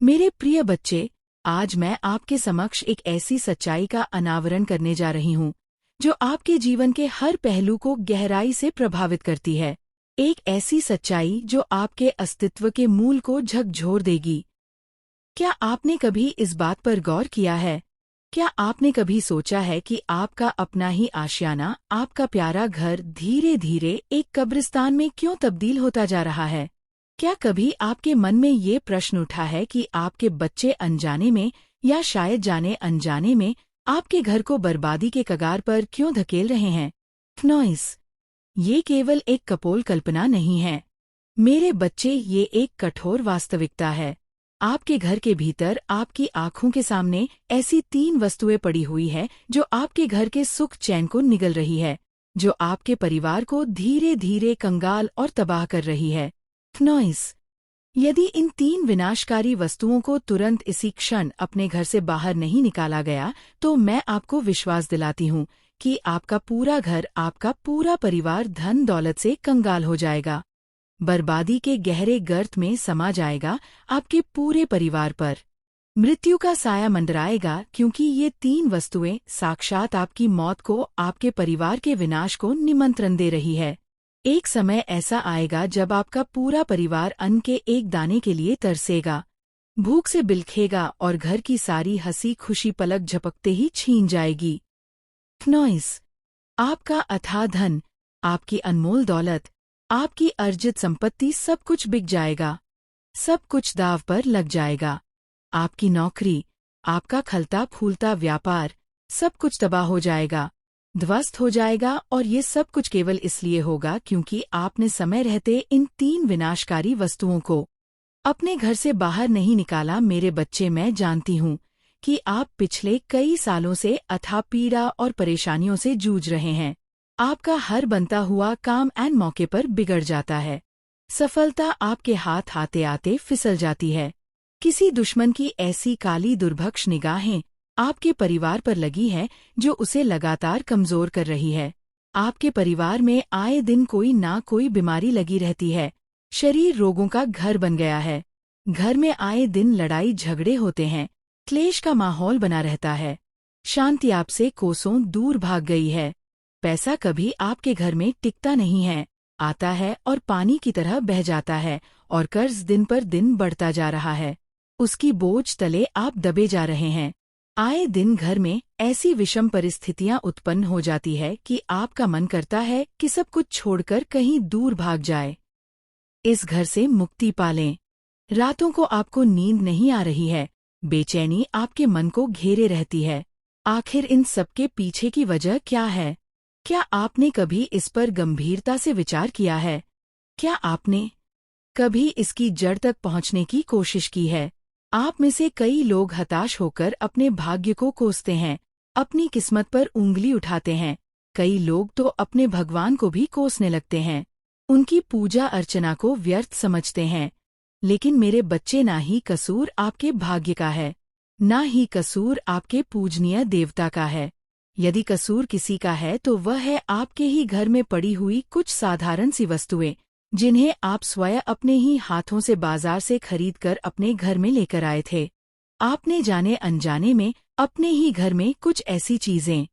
मेरे प्रिय बच्चे, आज मैं आपके समक्ष एक ऐसी सच्चाई का अनावरण करने जा रही हूँ जो आपके जीवन के हर पहलू को गहराई से प्रभावित करती है। एक ऐसी सच्चाई जो आपके अस्तित्व के मूल को झकझोर देगी। क्या आपने कभी इस बात पर गौर किया है? क्या आपने कभी सोचा है कि आपका अपना ही आशियाना, आपका प्यारा घर धीरे धीरे एक कब्रिस्तान में क्यों तब्दील होता जा रहा है? क्या कभी आपके मन में ये प्रश्न उठा है कि आपके बच्चे अनजाने में या शायद जाने अनजाने में आपके घर को बर्बादी के कगार पर क्यों धकेल रहे हैं? नॉइस, ये केवल एक कपोल कल्पना नहीं है मेरे बच्चे, ये एक कठोर वास्तविकता है। आपके घर के भीतर आपकी आंखों के सामने ऐसी 3 वस्तुएं पड़ी हुई है जो आपके घर के सुख चैन को निगल रही है, जो आपके परिवार को धीरे धीरे कंगाल और तबाह कर रही है। नॉइस, यदि इन 3 विनाशकारी वस्तुओं को तुरंत इसी क्षण अपने घर से बाहर नहीं निकाला गया तो मैं आपको विश्वास दिलाती हूँ कि आपका पूरा घर, आपका पूरा परिवार धन दौलत से कंगाल हो जाएगा, बर्बादी के गहरे गर्त में समा जाएगा। आपके पूरे परिवार पर मृत्यु का साया मंडराएगा, क्योंकि ये 3 वस्तुएं साक्षात आपकी मौत को, आपके परिवार के विनाश को निमंत्रण दे रही है। एक समय ऐसा आएगा जब आपका पूरा परिवार अन्न के एक दाने के लिए तरसेगा, भूख से बिलखेगा और घर की सारी हंसी खुशी पलक झपकते ही छीन जाएगी। नॉइस, आपका अथाह धन, आपकी अनमोल दौलत, आपकी अर्जित संपत्ति, सब कुछ बिक जाएगा, सब कुछ दाव पर लग जाएगा। आपकी नौकरी, आपका खलता फूलता व्यापार, सब कुछ तबाह हो जाएगा, ध्वस्त हो जाएगा, और ये सब कुछ केवल इसलिए होगा क्योंकि आपने समय रहते इन 3 विनाशकारी वस्तुओं को अपने घर से बाहर नहीं निकाला। मेरे बच्चे, मैं जानती हूँ कि आप पिछले कई सालों से अथाह पीड़ा और परेशानियों से जूझ रहे हैं। आपका हर बनता हुआ काम ऐन मौके पर बिगड़ जाता है, सफलता आपके हाथ आते आते फिसल जाती है। किसी दुश्मन की ऐसी काली दुर्भक्ष निगाहें आपके परिवार पर लगी है जो उसे लगातार कमजोर कर रही है। आपके परिवार में आए दिन कोई ना कोई बीमारी लगी रहती है, शरीर रोगों का घर बन गया है। घर में आए दिन लड़ाई झगड़े होते हैं, क्लेश का माहौल बना रहता है, शांति आपसे कोसों दूर भाग गई है। पैसा कभी आपके घर में टिकता नहीं है, आता है और पानी की तरह बह जाता है, और कर्ज दिन पर दिन बढ़ता जा रहा है। उसकी बोझ तले आप दबे जा रहे हैं। आए दिन घर में ऐसी विषम परिस्थितियां उत्पन्न हो जाती है कि आपका मन करता है कि सब कुछ छोड़कर कहीं दूर भाग जाए, इस घर से मुक्ति पालें। रातों को आपको नींद नहीं आ रही है, बेचैनी आपके मन को घेरे रहती है। आखिर इन सबके पीछे की वजह क्या है? क्या आपने कभी इस पर गंभीरता से विचार किया है? क्या आपने कभी इसकी जड़ तक पहुंचने की कोशिश की है? आप में से कई लोग हताश होकर अपने भाग्य को कोसते हैं, अपनी किस्मत पर उंगली उठाते हैं। कई लोग तो अपने भगवान को भी कोसने लगते हैं, उनकी पूजा अर्चना को व्यर्थ समझते हैं। लेकिन मेरे बच्चे, ना ही कसूर आपके भाग्य का है, ना ही कसूर आपके पूजनीय देवता का है। यदि कसूर किसी का है तो वह है आपके ही घर में पड़ी हुई कुछ साधारण सी वस्तुएं, जिन्हें आप स्वयं अपने ही हाथों से बाजार से खरीदकर अपने घर में लेकर आए थे। आपने जाने अनजाने में अपने ही घर में कुछ ऐसी चीजें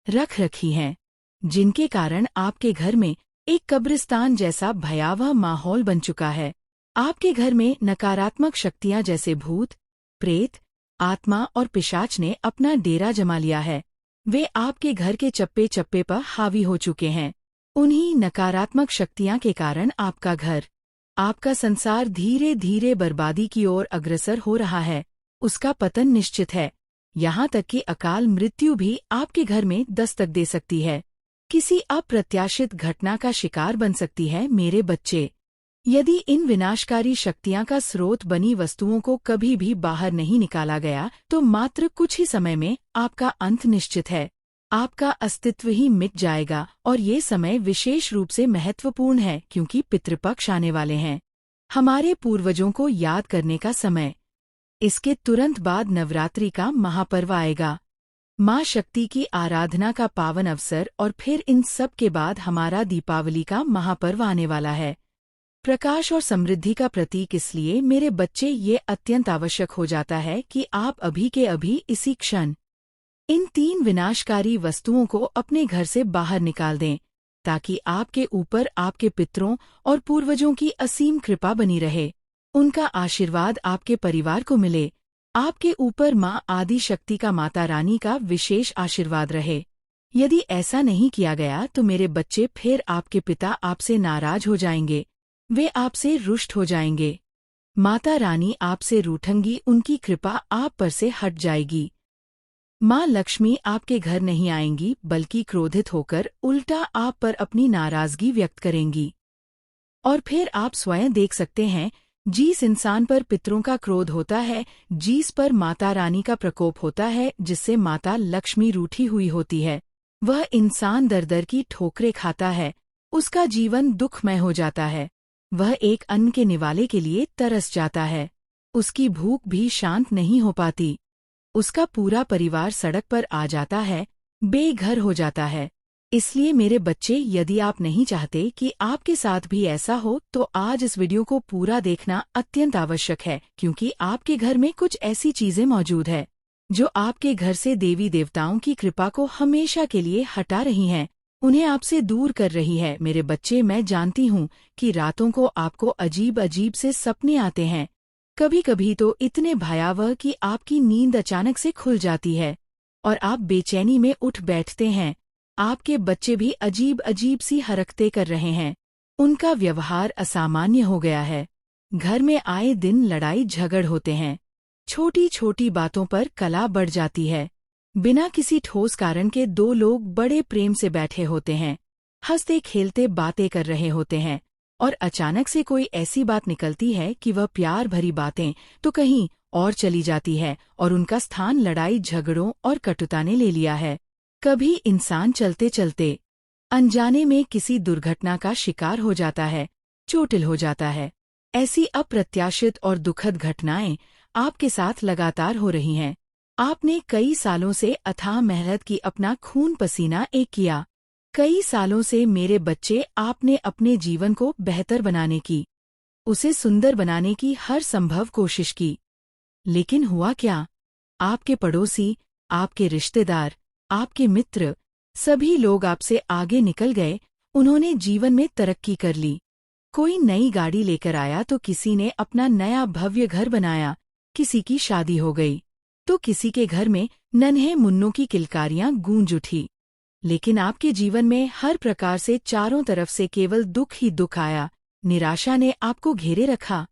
रख रखी हैं जिनके कारण आपके घर में एक कब्रिस्तान जैसा भयावह माहौल बन चुका है। आपके घर में नकारात्मक शक्तियां जैसे भूत, प्रेत, आत्मा और पिशाच ने अपना डेरा जमा लिया है। वे आपके घर के चप्पे चप्पे पर हावी हो चुके हैं। उन्हीं नकारात्मक शक्तियां के कारण आपका घर, आपका संसार धीरे धीरे बर्बादी की ओर अग्रसर हो रहा है। उसका पतन निश्चित है। यहाँ तक कि अकाल मृत्यु भी आपके घर में दस्तक दे सकती है, किसी अप्रत्याशित घटना का शिकार बन सकती है। मेरे बच्चे, यदि इन विनाशकारी शक्तियां का स्रोत बनी वस्तुओं को कभी भी बाहर नहीं निकाला गया तो मात्र कुछ ही समय में आपका अंत निश्चित है। आपका अस्तित्व ही मिट जाएगा, और ये समय विशेष रूप से महत्वपूर्ण है क्योंकि पितृपक्ष आने वाले हैं, हमारे पूर्वजों को याद करने का समय। इसके तुरंत बाद नवरात्रि का महापर्व आएगा, माँ शक्ति की आराधना का पावन अवसर, और फिर इन सब के बाद हमारा दीपावली का महापर्व आने वाला है। प्रकाश और समृद्धि का प्रतीक, इसलिए मेरे बच्चे ये अत्यंत आवश्यक हो जाता है कि आप अभी के अभी इसी क्षण इन 3 विनाशकारी वस्तुओं को अपने घर से बाहर निकाल दें, ताकि आपके ऊपर आपके पितरों और पूर्वजों की असीम कृपा बनी रहे। उनका आशीर्वाद आपके परिवार को मिले। आपके ऊपर माँ आदि शक्ति का, माता रानी का विशेष आशीर्वाद रहे। यदि ऐसा नहीं किया गया तो मेरे बच्चे, फिर आपके पिता आपसे नाराज हो जाएंगे, वे आपसे रुष्ट हो जाएंगे। माता रानी आपसे रूठंगी, उनकी कृपा आप पर से हट जाएगी। माँ लक्ष्मी आपके घर नहीं आएंगी, बल्कि क्रोधित होकर उल्टा आप पर अपनी नाराजगी व्यक्त करेंगी। और फिर आप स्वयं देख सकते हैं, जिस इंसान पर पितरों का क्रोध होता है, जिस पर माता रानी का प्रकोप होता है, जिससे माता लक्ष्मी रूठी हुई होती है, वह इंसान दर दर की ठोकरें खाता है, उसका जीवन दुखमय हो जाता है। वह एक अन्न के निवाले के लिए तरस जाता है, उसकी भूख भी शांत नहीं हो पाती। उसका पूरा परिवार सड़क पर आ जाता है, बेघर हो जाता है। इसलिए मेरे बच्चे, यदि आप नहीं चाहते कि आपके साथ भी ऐसा हो, तो आज इस वीडियो को पूरा देखना अत्यंत आवश्यक है, क्योंकि आपके घर में कुछ ऐसी चीजें मौजूद है जो आपके घर से देवी देवताओं की कृपा को हमेशा के लिए हटा रही हैं, उन्हें आपसे दूर कर रही है। मेरे बच्चे, मैं जानती हूँ कि रातों को आपको अजीब अजीब से सपने आते हैं, कभी कभी तो इतने भयावह कि आपकी नींद अचानक से खुल जाती है और आप बेचैनी में उठ बैठते हैं। आपके बच्चे भी अजीब अजीब सी हरकतें कर रहे हैं, उनका व्यवहार असामान्य हो गया है। घर में आए दिन लड़ाई झगड़ होते हैं, छोटी छोटी बातों पर कलह बढ़ जाती है। बिना किसी ठोस कारण के 2 लोग बड़े प्रेम से बैठे होते हैं, हंसते खेलते बातें कर रहे होते हैं, और अचानक से कोई ऐसी बात निकलती है कि वह प्यार भरी बातें तो कहीं और चली जाती है और उनका स्थान लड़ाई झगड़ों और कटुता ने ले लिया है। कभी इंसान चलते चलते अनजाने में किसी दुर्घटना का शिकार हो जाता है, चोटिल हो जाता है। ऐसी अप्रत्याशित और दुखद घटनाएं आपके साथ लगातार हो रही हैं। आपने कई सालों से अथाह मेहनत की, अपना खून पसीना एक किया। कई सालों से मेरे बच्चे, आपने अपने जीवन को बेहतर बनाने की, उसे सुंदर बनाने की हर संभव कोशिश की। लेकिन हुआ क्या? आपके पड़ोसी, आपके रिश्तेदार, आपके मित्र, सभी लोग आपसे आगे निकल गए। उन्होंने जीवन में तरक्की कर ली। कोई नई गाड़ी लेकर आया तो किसी ने अपना नया भव्य घर बनाया, किसी की शादी हो गई तो किसी के घर में नन्हे मुन्नों की किलकारियां गूंज उठी। लेकिन आपके जीवन में हर प्रकार से चारों तरफ से केवल दुख ही दुख आया। निराशा ने आपको घेरे रखा।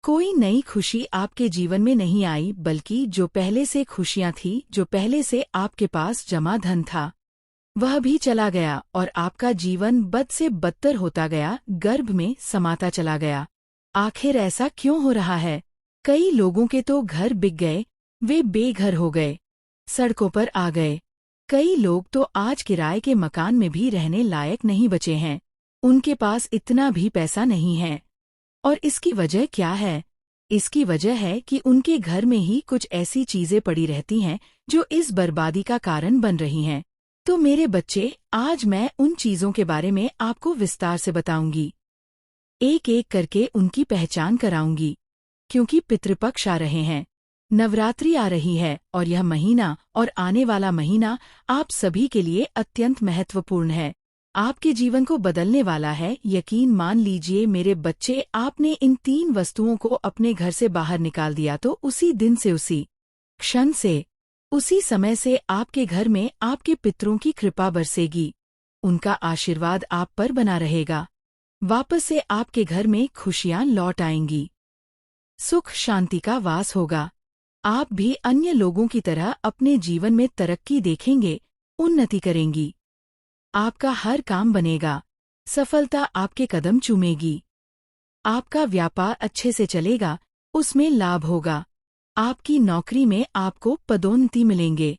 कोई नई खुशी आपके जीवन में नहीं आई, बल्कि जो पहले से खुशियां थी, जो पहले से आपके पास जमा धन था, वह भी चला गया और आपका जीवन बद से बदतर होता गया, गर्भ में समाता चला गया। आखिर ऐसा क्यों हो रहा है? कई लोगों के तो घर बिक गए, वे बेघर हो गए, सड़कों पर आ गए। कई लोग तो आज किराए के मकान में भी रहने लायक नहीं बचे हैं, उनके पास इतना भी पैसा नहीं है। और इसकी वजह क्या है? इसकी वजह है कि उनके घर में ही कुछ ऐसी चीजें पड़ी रहती हैं जो इस बर्बादी का कारण बन रही हैं। तो मेरे बच्चे, आज मैं उन चीजों के बारे में आपको विस्तार से बताऊंगी, एक एक करके उनकी पहचान कराऊंगी, क्योंकि पितृपक्ष आ रहे हैं, नवरात्रि आ रही है और यह महीना और आने वाला महीना आप सभी के लिए अत्यंत महत्वपूर्ण है, आपके जीवन को बदलने वाला है। यकीन मान लीजिए मेरे बच्चे, आपने इन 3 वस्तुओं को अपने घर से बाहर निकाल दिया तो उसी दिन से, उसी क्षण से, उसी समय से आपके घर में आपके पितरों की कृपा बरसेगी, उनका आशीर्वाद आप पर बना रहेगा। वापस से आपके घर में खुशियां लौट आएंगी, सुख शांति का वास होगा। आप भी अन्य लोगों की तरह अपने जीवन में तरक्की देखेंगे, उन्नति करेंगी। आपका हर काम बनेगा, सफलता आपके कदम चूमेगी। आपका व्यापार अच्छे से चलेगा, उसमें लाभ होगा। आपकी नौकरी में आपको पदोन्नति मिलेंगे।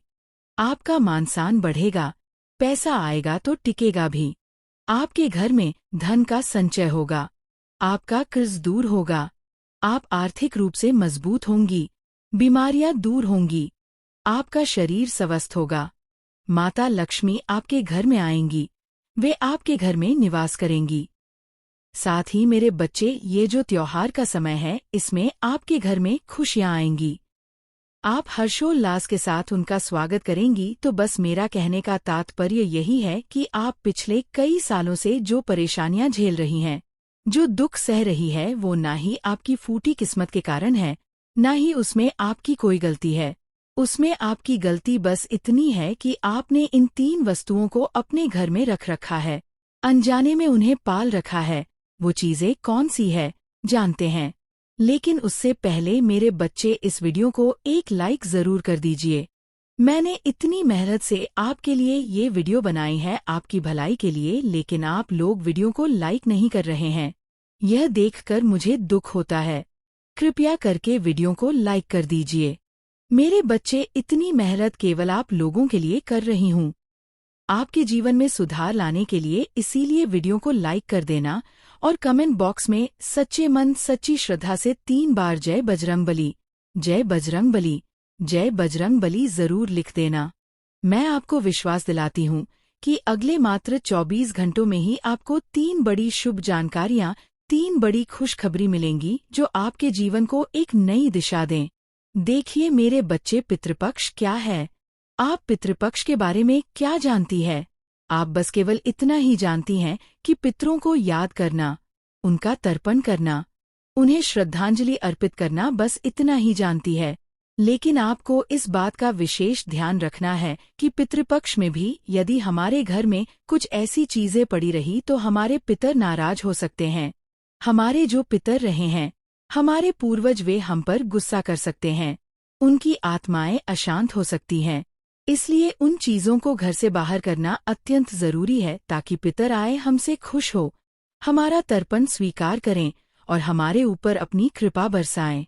आपका मान-सम्मान बढ़ेगा, पैसा आएगा तो टिकेगा भी। आपके घर में धन का संचय होगा, आपका कर्ज दूर होगा, आप आर्थिक रूप से मजबूत होंगी, बीमारियां दूर होंगी, आपका शरीर स्वस्थ होगा। माता लक्ष्मी आपके घर में आएंगी, वे आपके घर में निवास करेंगी। साथ ही मेरे बच्चे, ये जो त्योहार का समय है, इसमें आपके घर में खुशियां आएंगी। आप हर्षोल्लास के साथ उनका स्वागत करेंगी। तो बस मेरा कहने का तात्पर्य यही है कि आप पिछले कई सालों से जो परेशानियां झेल रही हैं, जो दुख सह रही है, वो ना ही आपकी फूटी किस्मत के कारण है, ना ही उसमें आपकी कोई गलती है। उसमें आपकी गलती बस इतनी है कि आपने इन 3 वस्तुओं को अपने घर में रख रखा है, अनजाने में उन्हें पाल रखा है। वो चीजें कौन सी है, जानते हैं? लेकिन उससे पहले मेरे बच्चे, इस वीडियो को एक लाइक जरूर कर दीजिए। मैंने इतनी मेहनत से आपके लिए ये वीडियो बनाई है, आपकी भलाई के लिए, लेकिन आप लोग वीडियो को लाइक नहीं कर रहे हैं। यह देखकर मुझे दुख होता है। कृपया करके वीडियो को लाइक कर दीजिए। मेरे बच्चे, इतनी मेहनत केवल आप लोगों के लिए कर रही हूँ, आपके जीवन में सुधार लाने के लिए। इसीलिए वीडियो को लाइक कर देना और कमेंट बॉक्स में सच्चे मन सच्ची श्रद्धा से 3 बार जय बजरंगबली, जय बजरंगबली, जय बजरंगबली जरूर लिख देना। मैं आपको विश्वास दिलाती हूँ कि अगले मात्र 24 घंटों में ही आपको 3 बड़ी शुभ जानकारियाँ, 3 बड़ी खुशखबरी मिलेंगी, जो आपके जीवन को एक नई दिशा दें। देखिए मेरे बच्चे, पितृपक्ष क्या है? आप पितृपक्ष के बारे में क्या जानती है? आप बस केवल इतना ही जानती हैं कि पितरों को याद करना, उनका तर्पण करना, उन्हें श्रद्धांजलि अर्पित करना, बस इतना ही जानती है। लेकिन आपको इस बात का विशेष ध्यान रखना है कि पितृपक्ष में भी यदि हमारे घर में कुछ ऐसी चीजें पड़ी रही तो हमारे पितर नाराज हो सकते हैं। हमारे जो पितर रहे हैं, हमारे पूर्वज, वे हम पर गुस्सा कर सकते हैं। उनकी आत्माएं अशांत हो सकती हैं। इसलिए उन चीजों को घर से बाहर करना अत्यंत जरूरी है, ताकि पितर आए, हमसे खुश हो, हमारा तर्पण स्वीकार करें और हमारे ऊपर अपनी कृपा बरसाएं,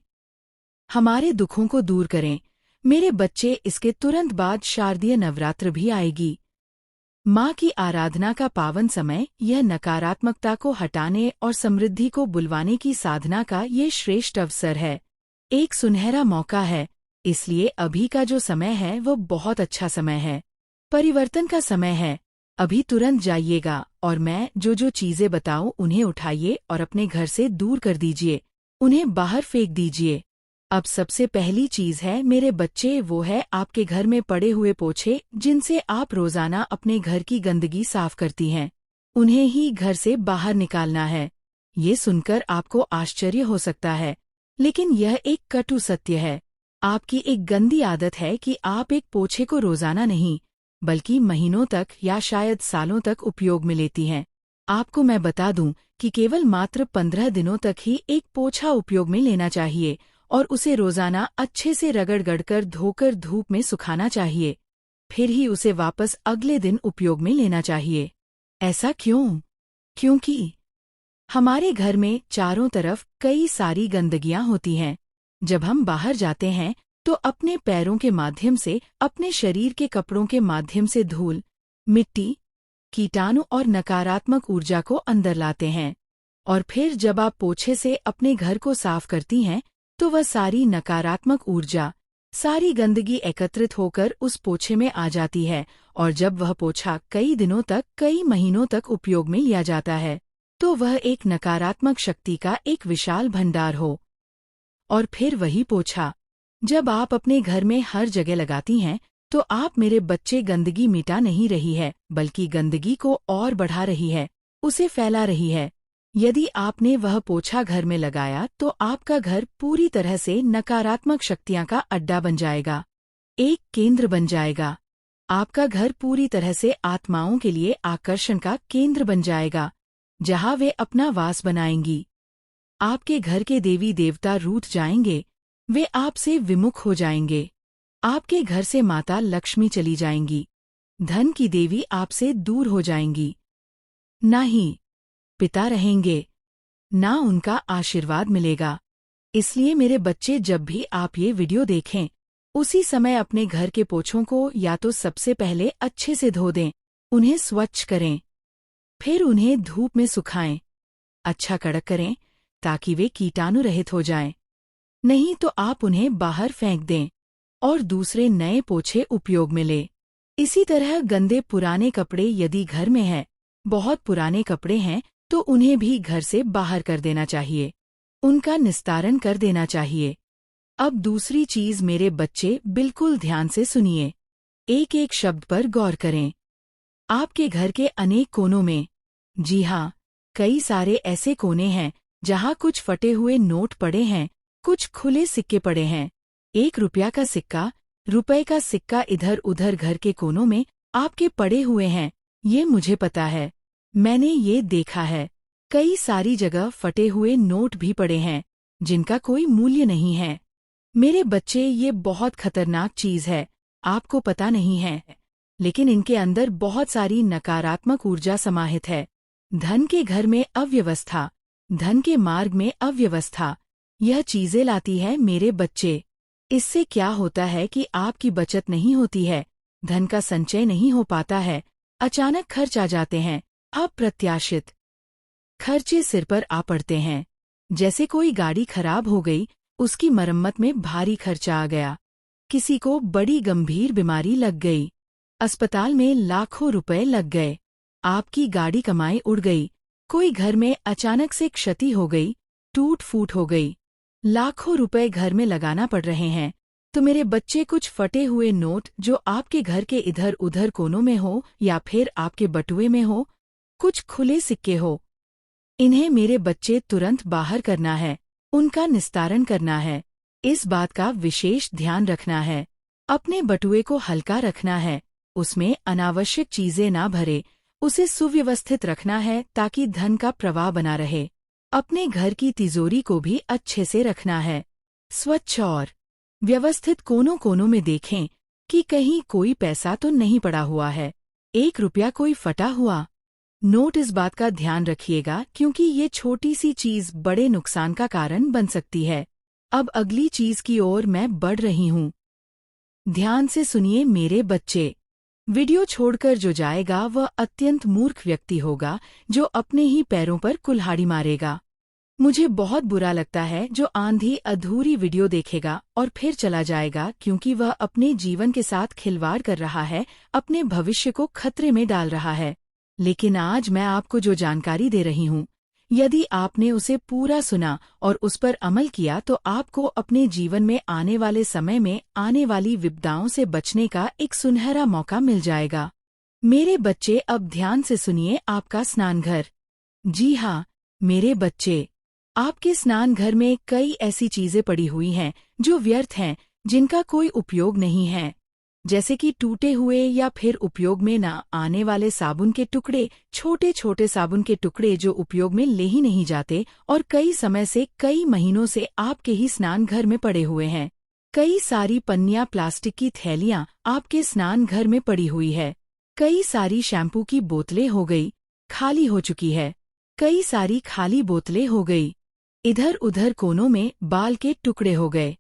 हमारे दुखों को दूर करें। मेरे बच्चे, इसके तुरंत बाद शारदीय नवरात्र भी आएगी। माँ की आराधना का पावन समय, यह नकारात्मकता को हटाने और समृद्धि को बुलवाने की साधना का ये श्रेष्ठ अवसर है, एक सुनहरा मौका है। इसलिए अभी का जो समय है वो बहुत अच्छा समय है, परिवर्तन का समय है। अभी तुरंत जाइएगा और मैं जो जो चीजें बताऊं उन्हें उठाइए और अपने घर से दूर कर दीजिए, उन्हें बाहर फेंक दीजिए। अब सबसे पहली चीज है मेरे बच्चे, वो है आपके घर में पड़े हुए पोछे, जिनसे आप रोजाना अपने घर की गंदगी साफ करती हैं। उन्हें ही घर से बाहर निकालना है। ये सुनकर आपको आश्चर्य हो सकता है, लेकिन यह एक कटु सत्य है। आपकी एक गंदी आदत है कि आप एक पोछे को रोजाना नहीं, बल्कि महीनों तक या शायद सालों तक उपयोग में लेती हैं। आपको मैं बता दूं कि केवल मात्र 15 दिनों तक ही एक पोछा उपयोग में लेना चाहिए और उसे रोजाना अच्छे से रगड़ कर धोकर धूप में सुखाना चाहिए। फिर ही उसे वापस अगले दिन उपयोग में लेना चाहिए। ऐसा क्यों? क्योंकि हमारे घर में चारों तरफ कई सारी गंदगियां होती हैं। जब हम बाहर जाते हैं तो अपने पैरों के माध्यम से, अपने शरीर के कपड़ों के माध्यम से धूल, मिट्टी, कीटाणु और नकारात्मक ऊर्जा को अंदर लाते हैं। और फिर जब आप पोछे से अपने घर को साफ करती हैं तो वह सारी नकारात्मक ऊर्जा, सारी गंदगी एकत्रित होकर उस पोछे में आ जाती है। और जब वह पोछा कई दिनों तक, कई महीनों तक उपयोग में लिया जाता है, तो वह एक नकारात्मक शक्ति का एक विशाल भंडार हो। और फिर वही पोछा जब आप अपने घर में हर जगह लगाती हैं, तो आप, मेरे बच्चे, गंदगी मिटा नहीं रही है, बल्कि गंदगी को और बढ़ा रही है, उसे फैला रही है। यदि आपने वह पोछा घर में लगाया तो आपका घर पूरी तरह से नकारात्मक शक्तियां का अड्डा बन जाएगा, एक केंद्र बन जाएगा। आपका घर पूरी तरह से आत्माओं के लिए आकर्षण का केंद्र बन जाएगा, जहां वे अपना वास बनाएंगी। आपके घर के देवी देवता रूठ जाएंगे, वे आपसे विमुख हो जाएंगे। आपके घर से माता लक्ष्मी चली जाएंगी, धन की देवी आपसे दूर हो जाएंगी। ना ही पिता रहेंगे, ना उनका आशीर्वाद मिलेगा। इसलिए मेरे बच्चे, जब भी आप ये वीडियो देखें, उसी समय अपने घर के पोछों को या तो सबसे पहले अच्छे से धो दें, उन्हें स्वच्छ करें, फिर उन्हें धूप में सुखाएं, अच्छा कड़क करें, ताकि वे कीटाणु रहित हो जाएं। नहीं तो आप उन्हें बाहर फेंक दें और दूसरे नए पोछे उपयोग में लें। इसी तरह गंदे पुराने कपड़े, यदि घर में है, बहुत पुराने कपड़े हैं, तो उन्हें भी घर से बाहर कर देना चाहिए, उनका निस्तारण कर देना चाहिए। अब दूसरी चीज मेरे बच्चे, बिल्कुल ध्यान से सुनिए, एक एक शब्द पर गौर करें। आपके घर के अनेक कोनों में, जी हाँ, कई सारे ऐसे कोने हैं जहाँ कुछ फटे हुए नोट पड़े हैं, कुछ खुले सिक्के पड़े हैं। 1 रुपया का सिक्का, रुपए का सिक्का इधर उधर घर के कोनों में आपके पड़े हुए हैं, ये मुझे पता है, मैंने ये देखा है। कई सारी जगह फटे हुए नोट भी पड़े हैं जिनका कोई मूल्य नहीं है। मेरे बच्चे, ये बहुत खतरनाक चीज है, आपको पता नहीं है, लेकिन इनके अंदर बहुत सारी नकारात्मक ऊर्जा समाहित है। धन के घर में अव्यवस्था, धन के मार्ग में अव्यवस्था, यह चीजें लाती है मेरे बच्चे। इससे क्या होता है कि आपकी बचत नहीं होती है, धन का संचय नहीं हो पाता है, अचानक खर्च आ जाते हैं, अप्रत्याशित खर्चे सिर पर आ पड़ते हैं। जैसे कोई गाड़ी खराब हो गई, उसकी मरम्मत में भारी खर्चा आ गया, किसी को बड़ी गंभीर बीमारी लग गई, अस्पताल में लाखों रुपए लग गए, आपकी गाड़ी कमाई उड़ गई, कोई घर में अचानक से क्षति हो गई, टूट फूट हो गई, लाखों रुपए घर में लगाना पड़ रहे हैं। तो मेरे बच्चे, कुछ फटे हुए नोट जो आपके घर के इधर उधर कोनों में हो या फिर आपके बटुए में हो, कुछ खुले सिक्के हो, इन्हें मेरे बच्चे तुरंत बाहर करना है, उनका निस्तारण करना है। इस बात का विशेष ध्यान रखना है। अपने बटुए को हल्का रखना है, उसमें अनावश्यक चीजें ना भरे, उसे सुव्यवस्थित रखना है ताकि धन का प्रवाह बना रहे। अपने घर की तिजोरी को भी अच्छे से रखना है, स्वच्छ और व्यवस्थित। कोनों कोनों में देखें कि कहीं कोई पैसा तो नहीं पड़ा हुआ है, 1 रुपया कोई फटा हुआ नोट। इस बात का ध्यान रखिएगा क्योंकि ये छोटी सी चीज बड़े नुकसान का कारण बन सकती है। अब अगली चीज की ओर मैं बढ़ रही हूँ, ध्यान से सुनिए मेरे बच्चे। वीडियो छोड़कर जो जाएगा वह अत्यंत मूर्ख व्यक्ति होगा जो अपने ही पैरों पर कुल्हाड़ी मारेगा। मुझे बहुत बुरा लगता है जो आंधी अधूरी वीडियो देखेगा और फिर चला जाएगा, क्योंकि वह अपने जीवन के साथ खिलवाड़ कर रहा है, अपने भविष्य को खतरे में डाल रहा है। लेकिन आज मैं आपको जो जानकारी दे रही हूँ, यदि आपने उसे पूरा सुना और उस पर अमल किया तो आपको अपने जीवन में आने वाले समय में आने वाली विपदाओं से बचने का एक सुनहरा मौका मिल जाएगा। मेरे बच्चे, अब ध्यान से सुनिए, आपका स्नानघर। जी हाँ मेरे बच्चे, आपके स्नानघर में कई ऐसी चीजें पड़ी हुई हैं जो व्यर्थ हैं, जिनका कोई उपयोग नहीं है, जैसे कि टूटे हुए या फिर उपयोग में न आने वाले साबुन के टुकड़े, छोटे छोटे साबुन के टुकड़े जो उपयोग में ले ही नहीं जाते और कई समय से, कई महीनों से आपके ही स्नानघर में पड़े हुए हैं। कई सारी पन्नियां, प्लास्टिक की थैलियां आपके स्नानघर में पड़ी हुई है। कई सारी शैम्पू की बोतलें हो गई, खाली हो चुकी है, कई सारी खाली बोतलें हो गई। इधर उधर कोनों में बाल के टुकड़े हो गए,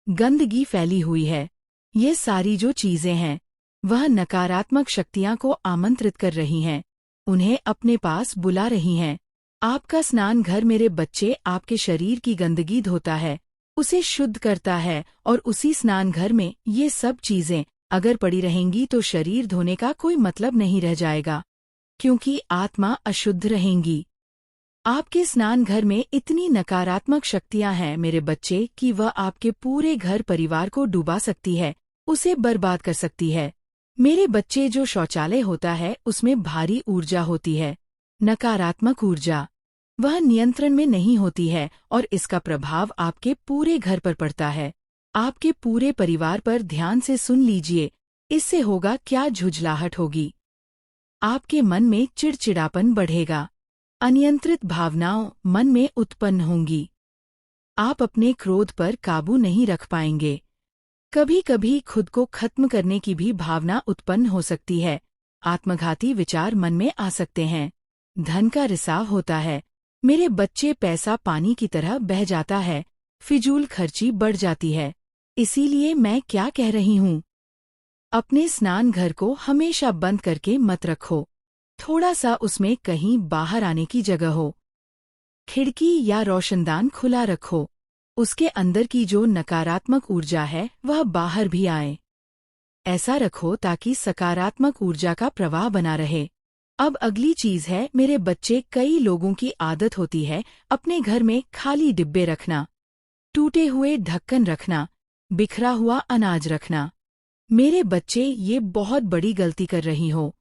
गंदगी फैली हुई है। ये सारी जो चीजें हैं वह नकारात्मक शक्तियां को आमंत्रित कर रही हैं, उन्हें अपने पास बुला रही हैं। आपका स्नानघर मेरे बच्चे आपके शरीर की गंदगी धोता है, उसे शुद्ध करता है, और उसी स्नानघर में ये सब चीजें अगर पड़ी रहेंगी तो शरीर धोने का कोई मतलब नहीं रह जाएगा, क्योंकि आत्मा अशुद्ध रहेंगी। आपके स्नानघर में इतनी नकारात्मक शक्तियां हैं मेरे बच्चे कि वह आपके पूरे घर परिवार को डुबा सकती है, उसे बर्बाद कर सकती है। मेरे बच्चे, जो शौचालय होता है उसमें भारी ऊर्जा होती है, नकारात्मक ऊर्जा, वह नियंत्रण में नहीं होती है और इसका प्रभाव आपके पूरे घर पर पड़ता है, आपके पूरे परिवार पर। ध्यान से सुन लीजिए, इससे होगा क्या, झुंझलाहट होगी, आपके मन में चिड़चिड़ापन बढ़ेगा, अनियंत्रित भावनाओं मन में उत्पन्न होंगी, आप अपने क्रोध पर काबू नहीं रख पाएंगे, कभी कभी खुद को खत्म करने की भी भावना उत्पन्न हो सकती है, आत्मघाती विचार मन में आ सकते हैं, धन का रिसाव होता है। मेरे बच्चे, पैसा पानी की तरह बह जाता है, फिजूल खर्ची बढ़ जाती है। इसीलिए मैं क्या कह रही हूँ, अपने स्नानघर को हमेशा बंद करके मत रखो, थोड़ा सा उसमें कहीं बाहर आने की जगह हो, खिड़की या रोशनदान खुला रखो, उसके अंदर की जो नकारात्मक ऊर्जा है वह बाहर भी आए। ऐसा रखो ताकि सकारात्मक ऊर्जा का प्रवाह बना रहे। अब अगली चीज है, मेरे बच्चे, कई लोगों की आदत होती है अपने घर में खाली डिब्बे रखना, टूटे हुए ढक्कन रखना, बिखरा हुआ अनाज रखना। मेरे बच्चे, ये बहुत बड़ी गलती कर रही हो।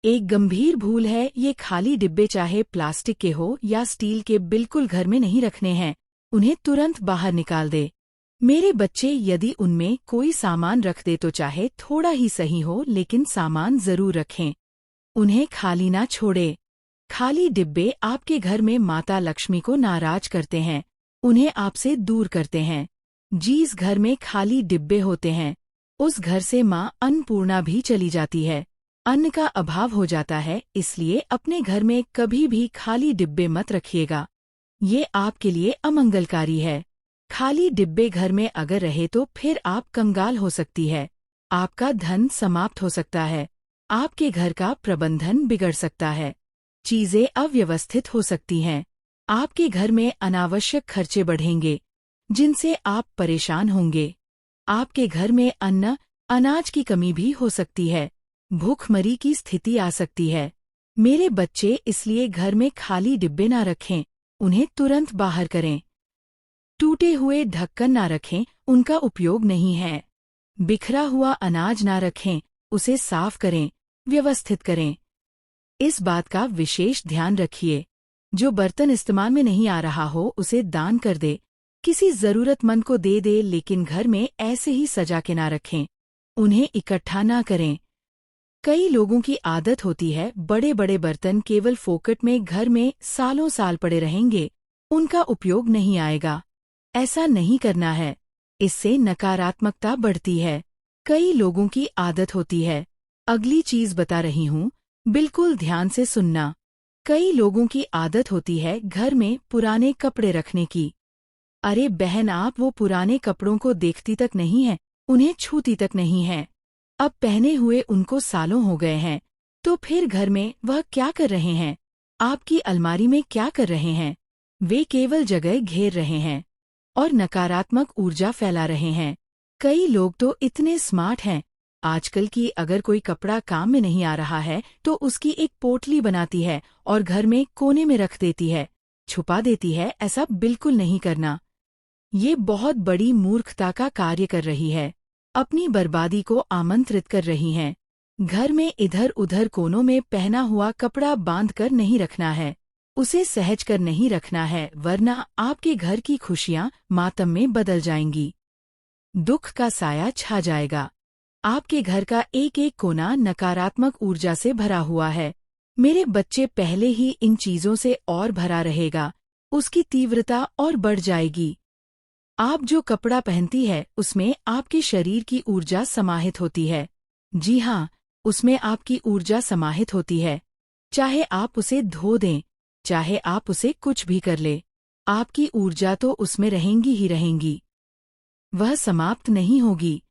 एक गंभीर भूल है ये। खाली डिब्बे चाहे प्लास्टिक के हो या स्टील के, बिल्कुल घर में नहीं रखने हैं। उन्हें तुरंत बाहर निकाल दे। मेरे बच्चे, यदि उनमें कोई सामान रख दे तो चाहे थोड़ा ही सही हो, लेकिन सामान जरूर रखें। उन्हें खाली ना छोड़े। खाली डिब्बे आपके घर में माता लक्ष्मी को नाराज करते हैं, उन्हें आपसे दूर करते हैं। जिस घर में खाली डिब्बे होते हैं, उस घर से माँ अन्नपूर्णा भी चली जाती है। अन्न का अभाव हो जाता है, इसलिए अपने घर में कभी भी खाली डिब्बे मत रखिएगा। ये आपके लिए अमंगलकारी है। खाली डिब्बे घर में अगर रहे तो फिर आप कंगाल हो सकती है, आपका धन समाप्त हो सकता है, आपके घर का प्रबंधन बिगड़ सकता है, चीजें अव्यवस्थित हो सकती हैं, आपके घर में अनावश्यक खर्चे बढ़ेंगे जिनसे आप परेशान होंगे। आपके घर में अन्न, अनाज की कमी भी हो सकती है, भूखमरी की स्थिति आ सकती है। मेरे बच्चे, इसलिए घर में खाली डिब्बे ना रखें, उन्हें तुरंत बाहर करें। टूटे हुए ढक्कन ना रखें, उनका उपयोग नहीं है। बिखरा हुआ अनाज ना रखें, उसे साफ करें, व्यवस्थित करें। इस बात का विशेष ध्यान रखिए। जो बर्तन इस्तेमाल में नहीं आ रहा हो उसे दान कर दे, किसी जरूरतमंद को दे दे, लेकिन घर में ऐसे ही सजा के ना रखें। उन्हें इकट्ठा ना करें। कई लोगों की आदत होती है बड़े बड़े बर्तन केवल फोकट में घर में सालों साल पड़े रहेंगे, उनका उपयोग नहीं आएगा। ऐसा नहीं करना है, इससे नकारात्मकता बढ़ती है। कई लोगों की आदत होती है, अगली चीज बता रही हूँ, बिल्कुल ध्यान से सुनना। कई लोगों की आदत होती है घर में पुराने कपड़े रखने की। अरे बहन, आप वो पुराने कपड़ों को देखती तक नहीं है, उन्हें छूती तक नहीं है। अब पहने हुए उनको सालों हो गए हैं, तो फिर घर में वह क्या कर रहे हैं? आपकी अलमारी में क्या कर रहे हैं? वे केवल जगह घेर रहे हैं और नकारात्मक ऊर्जा फैला रहे हैं। कई लोग तो इतने स्मार्ट हैं, आजकल की अगर कोई कपड़ा काम में नहीं आ रहा है तो उसकी एक पोटली बनाती है और घर में कोने में रख देती है, छुपा देती है। ऐसा बिल्कुल नहीं करना। ये बहुत बड़ी मूर्खता का कार्य कर रही है, अपनी बर्बादी को आमंत्रित कर रही हैं। घर में इधर उधर कोनों में पहना हुआ कपड़ा बांध कर नहीं रखना है, उसे सहज कर नहीं रखना है, वरना आपके घर की खुशियां मातम में बदल जाएंगी। दुख का साया छा जाएगा। आपके घर का एक एक कोना नकारात्मक ऊर्जा से भरा हुआ है। मेरे बच्चे, पहले ही इन चीजों से और भरा रहेगा, उसकी तीव्रता और बढ़ जाएगी। आप जो कपड़ा पहनती है उसमें आपके शरीर की ऊर्जा समाहित होती है। जी हाँ, उसमें आपकी ऊर्जा समाहित होती है। चाहे आप उसे धो दें, चाहे आप उसे कुछ भी कर ले, आपकी ऊर्जा तो उसमें रहेंगी ही रहेंगी, वह समाप्त नहीं होगी।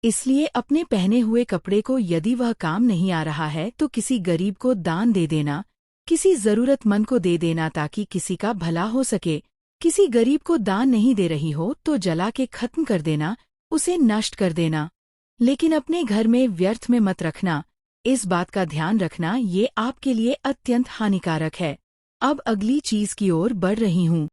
इसलिए अपने पहने हुए कपड़े को, यदि वह काम नहीं आ रहा है तो किसी गरीब को दान दे देना, किसी जरूरतमंद को दे देना, ताकि किसी का भला हो सके। किसी गरीब को दान नहीं दे रही हो तो जला के खत्म कर देना, उसे नष्ट कर देना, लेकिन अपने घर में व्यर्थ में मत रखना। इस बात का ध्यान रखना, ये आपके लिए अत्यंत हानिकारक है। अब अगली चीज की ओर बढ़ रही हूँ।